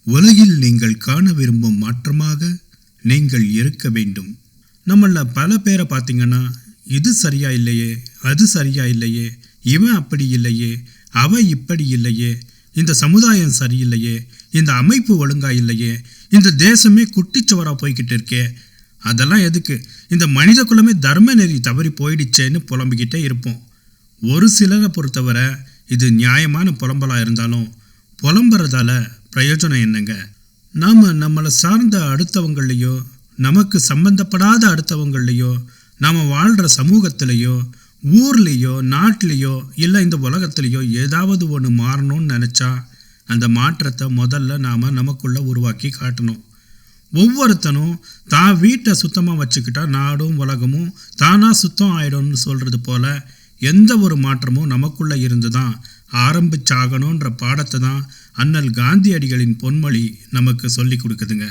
உலகில் நீங்கள் காண விரும்பும் மாற்றமாக நீங்கள் இருக்க வேண்டும். நம்மள பல பேரை பார்த்தீங்கன்னா, இது சரியா இல்லையே, அது சரியா இல்லையே, இவன் அப்படி இல்லையே, அவ இப்படி இல்லையே, இந்த சமுதாயம் சரியில்லையே, இந்த அமைப்பு ஒழுங்கா இல்லையே, இந்த தேசமே குட்டிச்சுவரா போய்கிட்டு இருக்கே, அதெல்லாம் எதுக்கு, இந்த மனித குலமே தர்ம நெறி தவறி போயிடுச்சேன்னு புலம்பிக்கிட்டே இருப்போம். ஒரு சிலரை பொறுத்தவரை இது நியாயமான புலம்பலா இருந்தாலும் புலம்புறதால பிரயோஜனம் என்னங்க? நாம் நம்மளை சார்ந்த அடுத்தவங்களையோ, நமக்கு சம்பந்தப்படாத அடுத்தவங்களையோ, நாம் வாழ்கிற சமூகத்திலையோ, ஊர்லேயோ, நாட்டிலையோ, இல்லை இந்த உலகத்திலையோ ஏதாவது ஒன்று மாறணும்னு நினச்சா அந்த மாற்றத்தை முதல்ல நாம் நமக்குள்ளே உருவாக்கி காட்டணும். ஒவ்வொருத்தனும் தான் வீட்டை சுத்தமாக வச்சுக்கிட்டா நாடும் உலகமும் தானாக சுத்தம் ஆயிடும்னு சொல்கிறது போல எந்த ஒரு மாற்றமும் நமக்குள்ளே இருந்து தான் ஆரம்பிச்சாகணுன்ற பாடத்தை தான் அண்ணல் காந்தியடிகளின் பொன்மொழி நமக்கு சொல்லி கொடுக்குதுங்க.